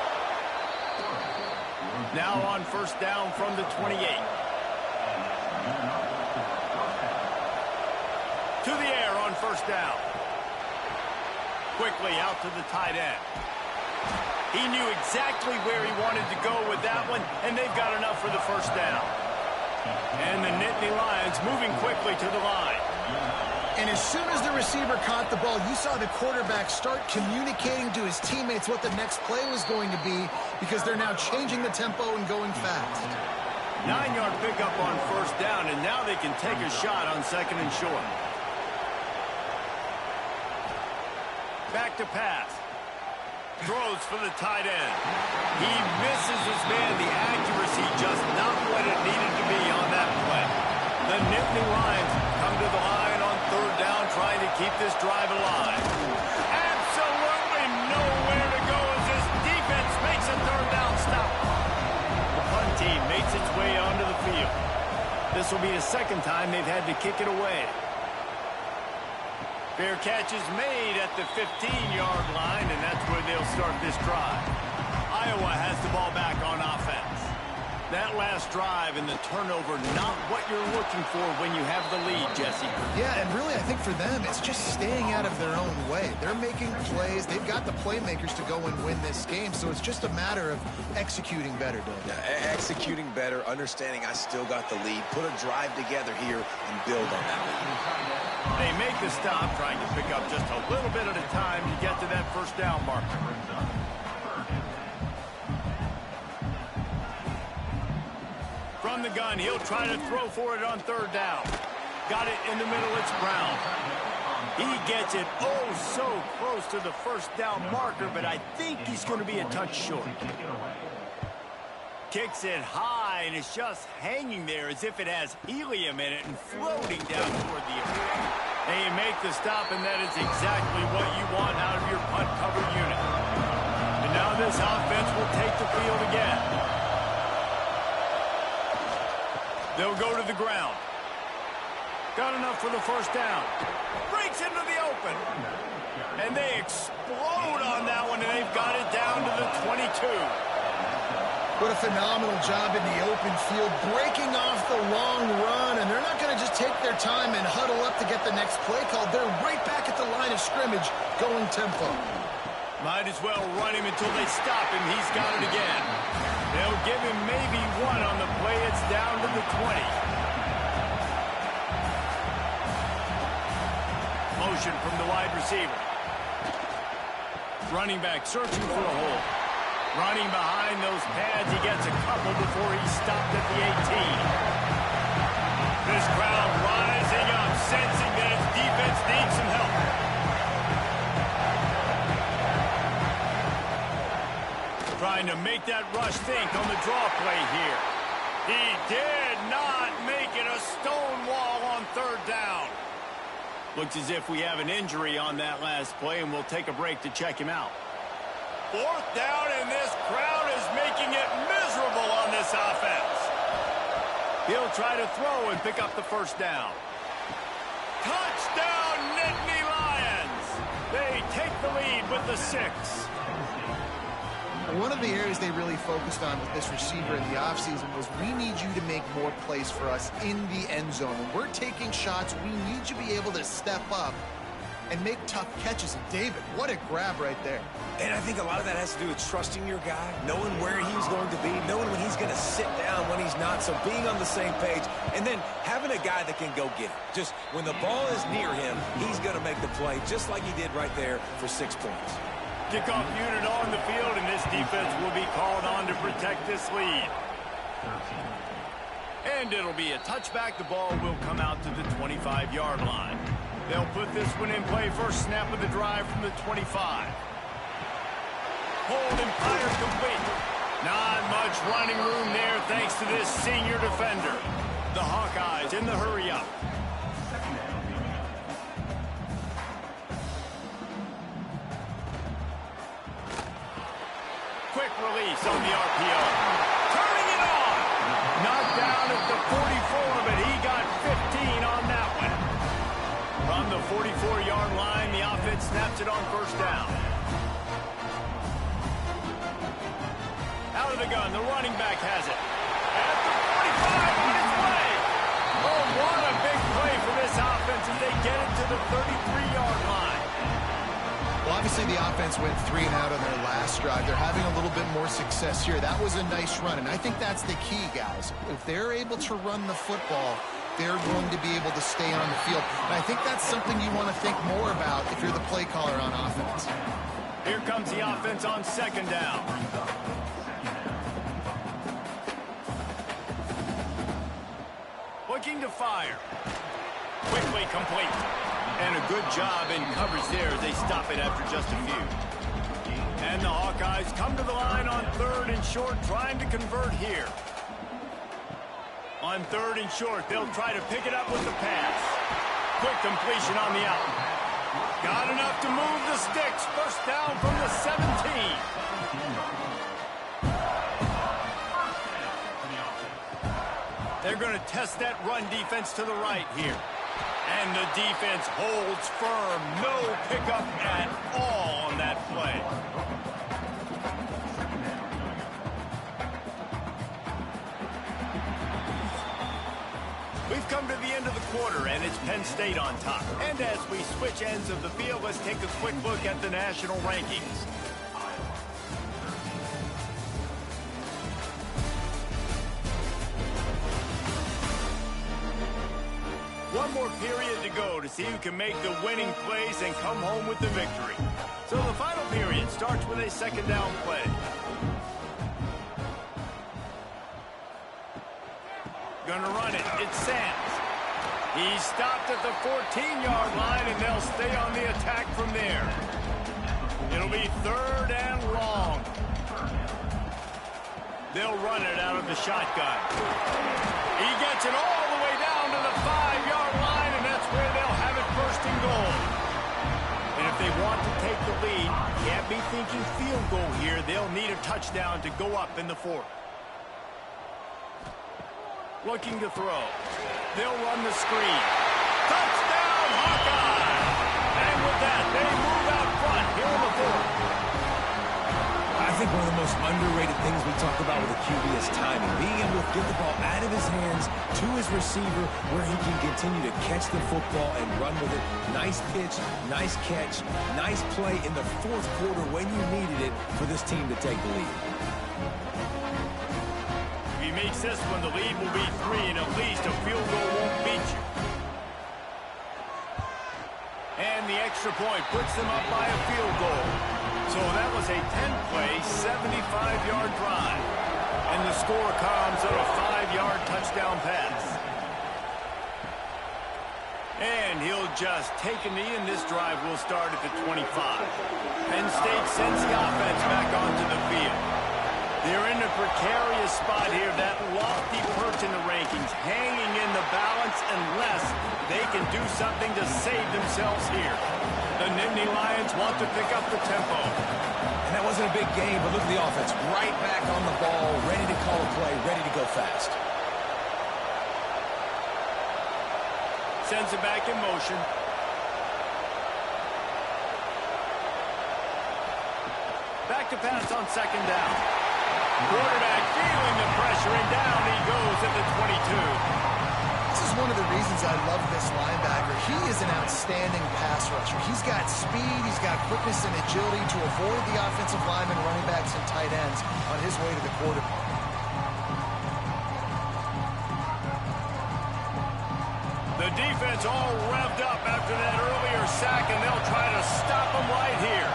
Now on first down from the 28. To the air on first down. Quickly out to the tight end. He knew exactly where he wanted to go with that one, and they've got enough for the first down. And the Nittany Lions moving quickly to the line. And as soon as the receiver caught the ball, you saw the quarterback start communicating to his teammates what the next play was going to be, because they're now changing the tempo and going fast. 9-yard pickup on first down, and now they can take a shot on second and short. Back to pass. Throws for the tight end. He misses his man. The accuracy just not what it needed to be on that play. The Nittany Lions come to the line on third down, trying to keep this drive alive. Absolutely nowhere to go as this defense makes a third down stop. The punt team makes its way onto the field. This will be the second time they've had to kick it away. Fair catch is made at the 15-yard line, and that's where they'll start this drive. Iowa has the ball back on offense. That last drive and the turnover, not what you're looking for when you have the lead, Jesse. Yeah, and really, I think for them, it's just staying out of their own way. They're making plays. They've got the playmakers to go and win this game, so it's just a matter of executing better, Doug. Yeah, executing better, understanding I still got the lead. Put a drive together here and build on that lead. They make the stop, trying to pick up just a little bit at a time to get to that first down marker. From the gun, he'll try to throw for it on third down. Got it in the middle, it's Brown. He gets it so close to the first down marker, but I think he's going to be a touch short. Kicks it high, and it's just hanging there as if it has helium in it and floating down toward the air. They make the stop, and that is exactly what you want out of your punt cover unit. And now this offense will take the field again. They'll go to the ground. Got enough for the first down. Breaks into the open. And they explode on that one, and they've got it down to the 22. What a phenomenal job in the open field, breaking off the long run, and they're not going to just take their time and huddle up to get the next play called. They're right back at the line of scrimmage, going tempo. Might as well run him until they stop him. He's got it again. They'll give him maybe one on the play. It's down to the 20. Motion from the wide receiver. Running back searching for a hole. Running behind those pads, he gets a couple before he's stopped at the 18. This crowd rising up, sensing that its defense needs some help. Trying to make that rush think on the draw play here. He did not make it. A stone wall on third down. Looks as if we have an injury on that last play, and we'll take a break to check him out. Fourth down, and this crowd is making it miserable on this offense. He'll try to throw and pick up the first down. Touchdown, Nittany Lions! They take the lead with the 6. One of the areas they really focused on with this receiver in the offseason was, we need you to make more plays for us in the end zone. When we're taking shots, we need you to be able to step up and make tough catches. And David, what a grab right there. And I think a lot of that has to do with trusting your guy, knowing where he's going to be, knowing when he's going to sit down, when he's not, so being on the same page, and then having a guy that can go get it. Just when the ball is near him, he's going to make the play, just like he did right there for 6 points. Kickoff unit on the field, and this defense will be called on to protect this lead. And it'll be a touchback. The ball will come out to the 25-yard line. They'll put this one in play. First snap of the drive from the 25. Hold and fire complete. Not much running room there thanks to this senior defender. The Hawkeyes in the hurry-up. Quick release on the RPO. Turning it on. Knocked down at the 44, but he got 15 on that one. From the 44-yard line, the offense snaps it on first down. Out of the gun, the running back has it. At the 45 on its way. Oh, what a big play for this offense as they get it to the 33-yard line. Well, obviously the offense went 3 and out on their last drive. They're having a little bit more success here. That was a nice run, and I think that's the key, guys. If they're able to run the football, they're going to be able to stay on the field. And I think that's something you want to think more about if you're the play caller on offense. Here comes the offense on second down. Looking to fire. Quickly complete. And a good job in coverage there as they stop it after just a few. And the Hawkeyes come to the line on 3rd and short, trying to convert here. On 3rd and short, they'll try to pick it up with the pass. Quick completion on the out. Got enough to move the sticks. First down from the 17. They're going to test that run defense to the right here. And the defense holds firm. No pickup at all on that play. We've come to the end of the quarter, and it's Penn State on top. And as we switch ends of the field, let's take a quick look at the national rankings. One more period to go to see who can make the winning plays and come home with the victory. So the final period starts with a second down play. Gonna run it. It's Sands. He's stopped at the 14-yard line, and they'll stay on the attack from there. It'll be 3rd and long. They'll run it out of the shotgun. He gets it all the way down to the 5-yard line, and that's where they'll have it 1st and goal. And if they want to take the lead, can't be thinking field goal here. They'll need a touchdown to go up in the 4th. Looking to throw. They'll run the screen. Touchdown, Hawkeye! And with that, they move out front here in the 4th. I think one of the most underrated things we talk about with a QB is timing. Being able to get the ball out of his hands to his receiver where he can continue to catch the football and run with it. Nice pitch, nice catch, nice play in the 4th quarter when you needed it for this team to take the lead. If he makes this one, the lead will be 3, and at least a field goal won't beat you. And the extra point puts them up by a field goal. So that was a 10-play, 75-yard drive. And the score comes on a 5-yard touchdown pass. And he'll just take a knee, and this drive will start at the 25. Penn State sends the offense back onto the field. They're in a precarious spot here, that lofty perch in the rankings, hanging in the balance unless they can do something to save themselves here. The Nittany Lions want to pick up the tempo. And that wasn't a big game, but look at the offense. Right back on the ball, ready to call a play, ready to go fast. Sends it back in motion. Back to pass on second down. Quarterback feeling the pressure, and down he goes at the 22. This is one of the reasons I love this linebacker. He is an outstanding pass rusher. He's got speed, he's got quickness and agility to avoid the offensive linemen, running backs, and tight ends on his way to the quarterback. The defense all revved up after that earlier sack, and they'll try to stop him right here.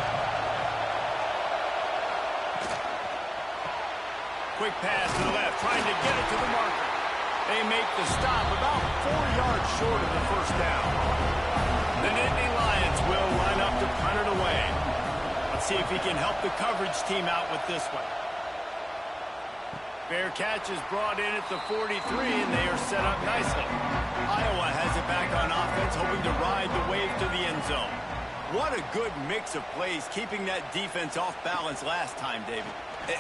Quick pass to the left, trying to get it to the marker. They make the stop about 4 yards short of the first down. The Nittany Lions will line up to punt it away. Let's see if he can help the coverage team out with this one. Fair catch is brought in at the 43, and they are set up nicely. Iowa has it back on offense, hoping to ride the wave to the end zone. What a good mix of plays, keeping that defense off balance last time, David.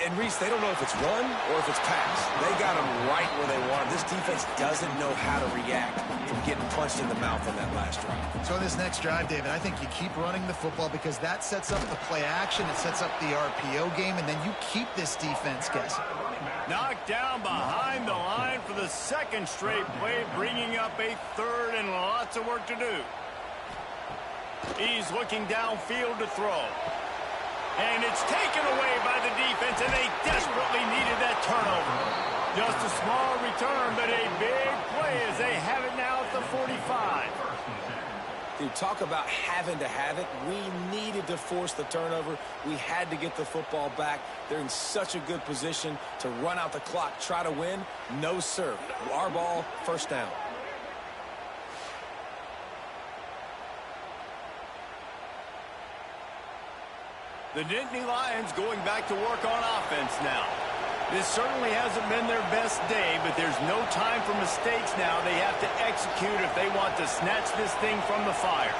And Reese, they don't know if it's run or if it's pass. They got them right where they want. This defense doesn't know how to react from getting punched in the mouth on that last drive. So in this next drive, David, I think you keep running the football because that sets up the play action, it sets up the RPO game, and then you keep this defense guessing. Knocked down behind the line for the second straight play, bringing up a third and lots of work to do. He's looking downfield to throw. And it's taken away by the defense, and they desperately needed that turnover. Just a small return, but a big play as they have it now at the 45. Dude, talk about having to have it. We needed to force the turnover. We had to get the football back. They're in such a good position to run out the clock, try to win. No, sir. Our ball, first down. The Nittany Lions going back to work on offense now. This certainly hasn't been their best day, but there's no time for mistakes now. They have to execute if they want to snatch this thing from the fire.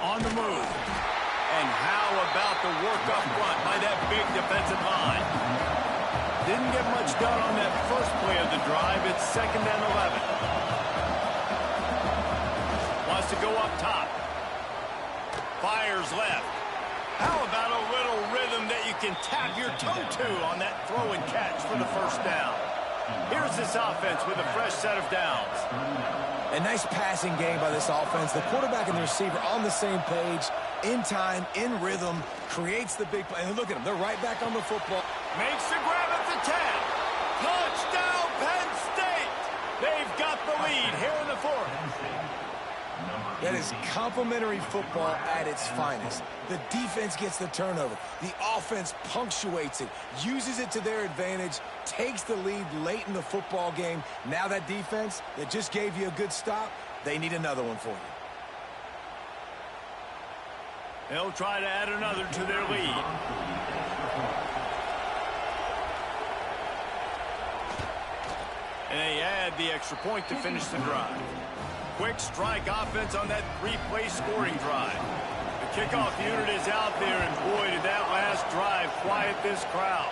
On the move. And how about the work up front by that big defensive line? Didn't get much done on that first play of the drive. It's 2nd and 11. Wants to go up top. Fires left. How about a little rhythm that you can tap your toe to on that throw and catch for the first down? Here's this offense with a fresh set of downs. A nice passing game by this offense. The quarterback and the receiver on the same page, in time, in rhythm, creates the big play. And look at them. They're right back on the football. Makes the grab at the 10. Touchdown, Penn State. They've got the lead here in the 4th. That is complimentary football at its finest. The defense gets the turnover. The offense punctuates it, uses it to their advantage, takes the lead late in the football game. Now that defense that just gave you a good stop, they need another one for you. They'll try to add another to their lead. And they add the extra point to finish the drive. Quick strike offense on that 3-play scoring drive. The kickoff unit is out there, and boy, did that last drive quiet this crowd.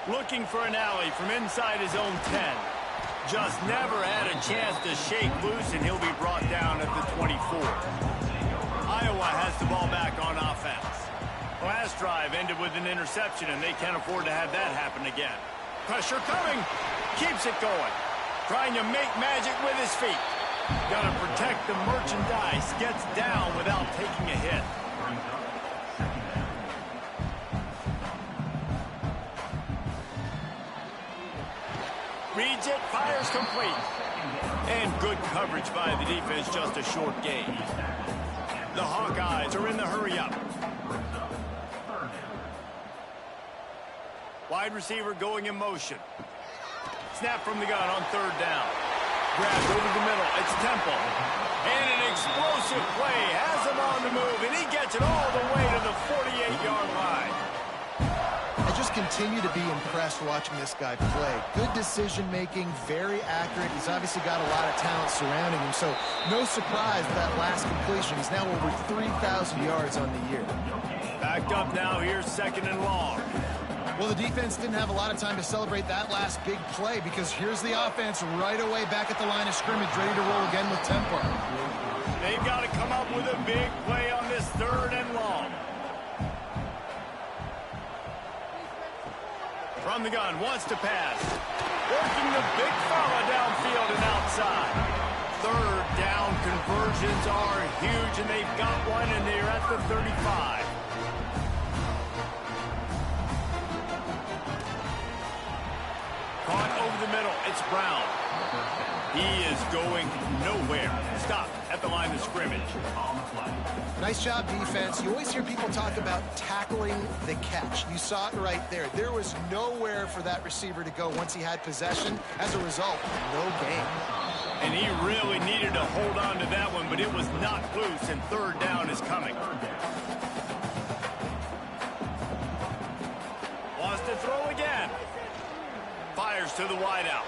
Looking for an alley from inside his own 10. Just never had a chance to shake loose, and he'll be brought down at the 24. Iowa has the ball back on offense. Last drive ended with an interception, and they can't afford to have that happen again. Pressure coming. Keeps it going. Trying to make magic with his feet. Got to protect the merchandise. Gets down without taking a hit. Reads it, fires complete. And good coverage by the defense, just a short gain. The Hawkeyes are in the hurry-up. Wide receiver going in motion. Snap from the gun on 3rd down. Grabbed over the middle. It's Temple. And an explosive play. Has him on the move, and he gets it all the way to the 48-yard line. I just continue to be impressed watching this guy play. Good decision-making, very accurate. He's obviously got a lot of talent surrounding him, so no surprise with that last completion. He's now over 3,000 yards on the year. Backed up now. Here's 2nd and long. Well, the defense didn't have a lot of time to celebrate that last big play because here's the offense right away back at the line of scrimmage, ready to roll again with tempo. They've got to come up with a big play on this 3rd and long. From the gun, wants to pass. Working the big fella downfield and outside. Third down conversions are huge, and they've got one, and they're at the 35. Caught over the middle. It's Brown. He is going nowhere. Stop at the line of scrimmage. Nice job, defense. You always hear people talk about tackling the catch. You saw it right there. There was nowhere for that receiver to go once he had possession. As a result, no gain. And he really needed to hold on to that one, but it was not loose, and third down is coming. Wants to throw again. Fires to the wideout.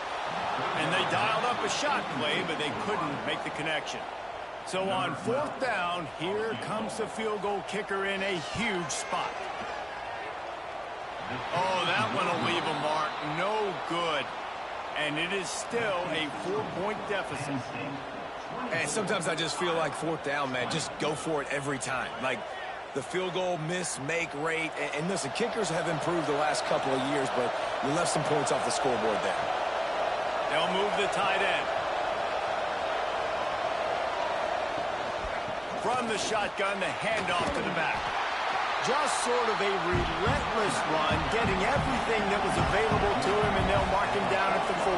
And they dialed up a shot play, but they couldn't make the connection. So on fourth down, here comes the field goal kicker in a huge spot. Oh, that one will leave a mark. No good. And it is still a 4-point deficit. And sometimes I just feel like fourth down, man, just go for it every time. Like the field goal miss-make rate. And listen, kickers have improved the last couple of years, but you left some points off the scoreboard there. They'll move the tight end. From the shotgun, the handoff to the back. Just sort of a relentless run, getting everything that was available to him, and they'll mark him down at the 40.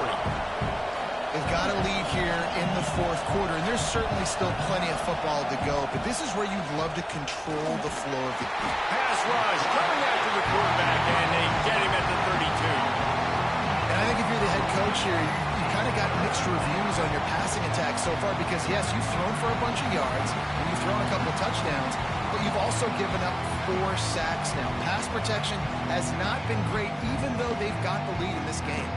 They've got a lead here in the fourth quarter, and there's certainly still plenty of football to go, but this is where you'd love to control the flow of the game. Pass rush coming after the quarterback, and they get him at the 32. And I think if you're the head coach here, you kind of got mixed reviews on your passing attack so far because, yes, you've thrown for a bunch of yards and you've thrown a couple of touchdowns, but you've also given up 4 sacks now. Pass protection has not been great, even though they've got the lead in this game.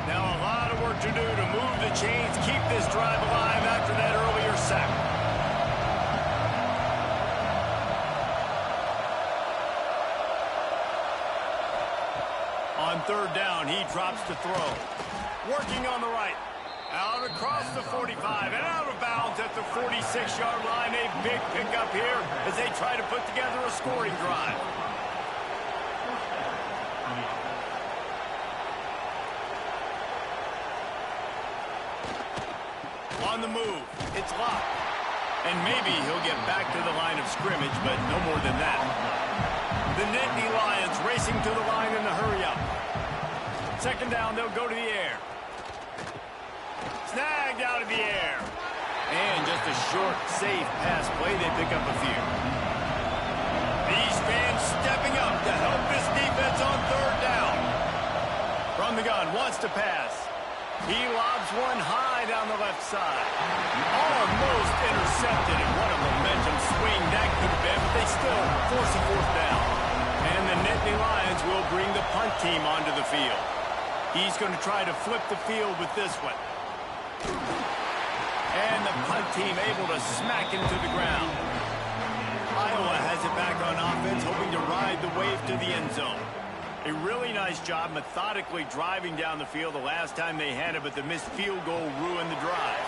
Now a lot of work to do to move the chains, keep this drive alive after that earlier sack. On third down, he drops to throw. Working on the right. Out across the 45 and out of bounds at the 46-yard line. A big pickup here as they try to put together a scoring drive. On the move, it's locked. And maybe he'll get back to the line of scrimmage, but no more than that. The Nittany Lions racing to the line in the hurry-up. Second down, they'll go to the air. Snagged out of the air. And just a short, safe pass play. They pick up a few. These fans stepping up to help this defense on third down. From the gun, wants to pass. He lobs one high down the left side. Almost intercepted, and what a momentum swing that could have been, but they still force a fourth down. And the Nittany Lions will bring the punt team onto the field. He's going to try to flip the field with this one. And the punt team able to smack him to the ground. Iowa has it back on offense, hoping to ride the wave to the end zone. A really nice job methodically driving down the field the last time they had it, but the missed field goal ruined the drive.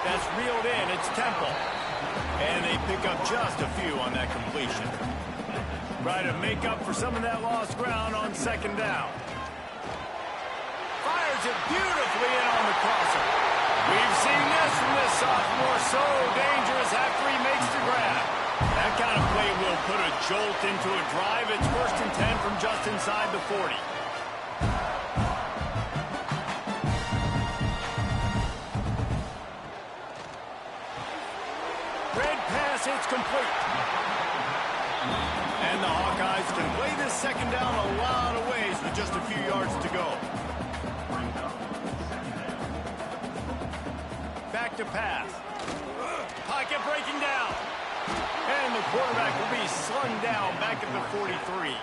That's reeled in. It's Temple. And they pick up just a few on that completion. Try to make up for some of that lost ground on second down. Fires it beautifully in on the crosser. We've seen this from this sophomore. So dangerous after he makes the grab. That kind of play will put a jolt into a drive. It's 1st and 10 from just inside the 40. Red pass, it's complete. And the Hawkeyes can play this second down a lot of ways with just a few yards to go. Back to pass. Pocket breaking down. And the quarterback will be slung down back at the 43.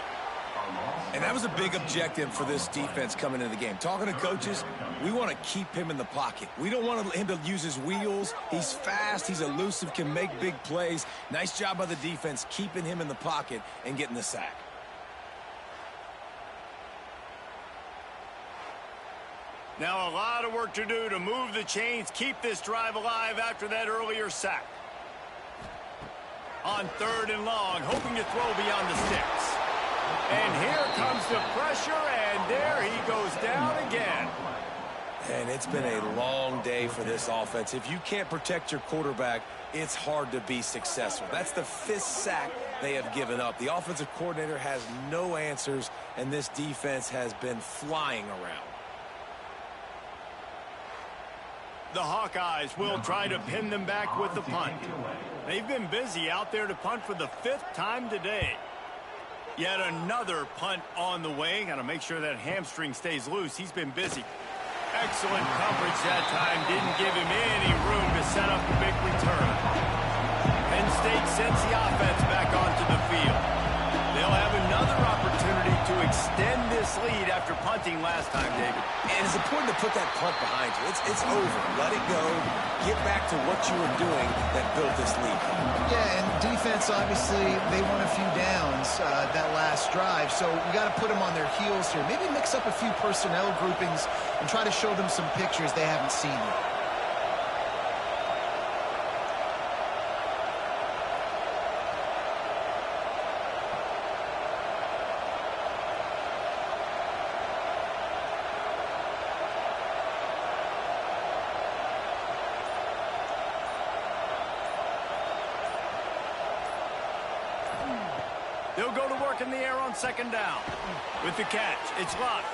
And that was a big objective for this defense coming into the game. Talking to coaches, we want to keep him in the pocket. We don't want him to use his wheels. He's fast, he's elusive, can make big plays. Nice job by the defense keeping him in the pocket and getting the sack. Now a lot of work to do to move the chains, keep this drive alive after that earlier sack. On third and long, hoping to throw beyond the sticks. And here comes the pressure, and there he goes down again. And it's been a long day for this offense. If you can't protect your quarterback, it's hard to be successful. That's the 5th sack they have given up. The offensive coordinator has no answers, and this defense has been flying around. The Hawkeyes will try to pin them back with the punt. They've been busy out there to punt for the 5th time today. Yet another punt on the way. Got to make sure that hamstring stays loose. He's been busy. Excellent coverage that time. Didn't give him any room to set up a big return. Penn State sends the offense back onto the field. They'll have another opportunity to extend this lead after punting last time, David. And it's important to put that punt behind you. It's over. Let it go. Get back to what you were doing that built this lead. Yeah, and defense, obviously, they won a few downs that last drive, so we got to put them on their heels here. Maybe mix up a few personnel groupings and try to show them some pictures they haven't seen yet. They'll go to work in the air on 2nd down. With the catch, it's Luck.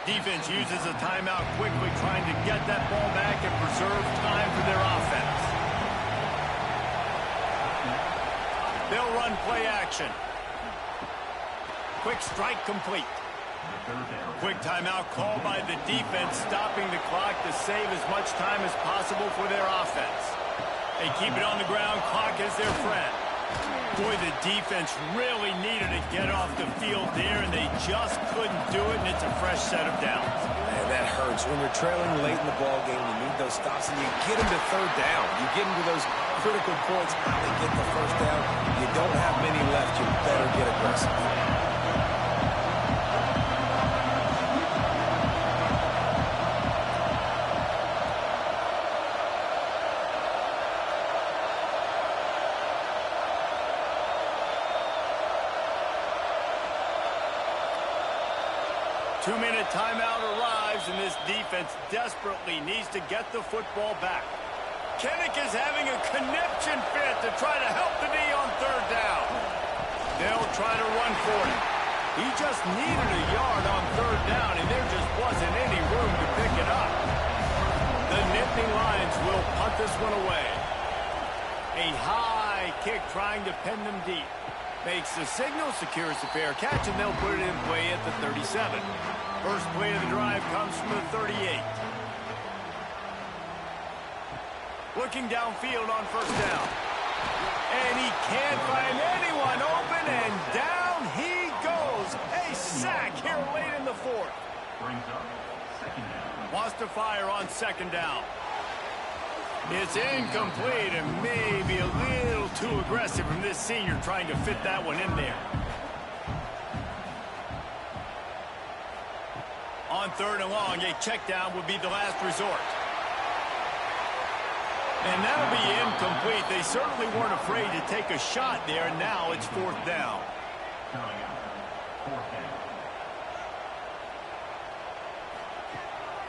Defense uses a timeout quickly, trying to get that ball back and preserve time for their offense. They'll run play action. Quick strike complete. Quick timeout called by the defense, stopping the clock to save as much time as possible for their offense. They keep it on the ground. Clock is their friend. Boy, the defense really needed to get off the field there, and they just couldn't do it, and it's a fresh set of downs. And that hurts. When you're trailing late in the ball game, you need those stops, and you get them to 3rd down. You get them to those critical points. They get the 1st down. You don't have many left. You better get aggressive. 2-minute timeout arrives, and this defense desperately needs to get the football back. Kinnick is having a conniption fit to try to help the D on 3rd down. They'll try to run for it. He just needed a yard on 3rd down, and there just wasn't any room to pick it up. The Nittany Lions will punt this one away. A high kick trying to pin them deep. Makes the signal, secures the fair catch, and they'll put it in play at the 37. First play of the drive comes from the 38. Looking downfield on 1st down. And he can't find anyone open, and down he goes. A sack here late in the 4th. Wants to fire on 2nd down. It's incomplete and maybe a little too aggressive from this senior trying to fit that one in there. On 3rd and long, a check down would be the last resort. And that'll be incomplete. They certainly weren't afraid to take a shot there, and now it's 4th down.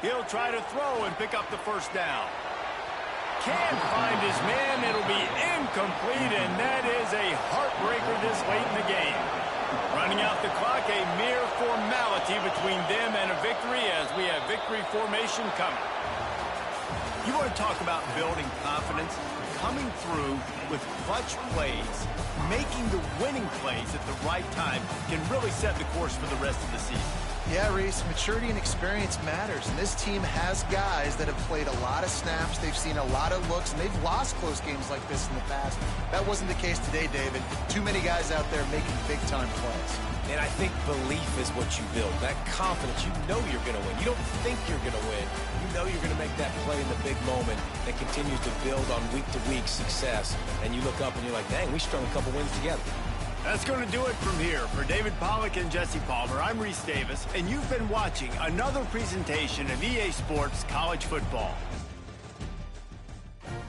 He'll try to throw and pick up the 1st down. Can't find his man. It'll be incomplete, and that is a heartbreaker this late in the game. Running out the clock, a mere formality between them and a victory as we have victory formation coming. You want to talk about building confidence? Coming through with clutch plays, making the winning plays at the right time can really set the course for the rest of the season. Yeah, Reese, maturity and experience matters, and this team has guys that have played a lot of snaps. They've seen a lot of looks, and they've lost close games like this in the past. That wasn't the case today, David. Too many guys out there making big-time plays. And I think belief is what you build. That confidence, you know you're going to win. You don't think you're going to win. You know you're going to make that play in the big moment that continues to build on week-to-week success. And you look up and you're like, dang, we strung a couple wins together. That's going to do it from here. For David Pollack and Jesse Palmer, I'm Reese Davis, and you've been watching another presentation of EA Sports College Football.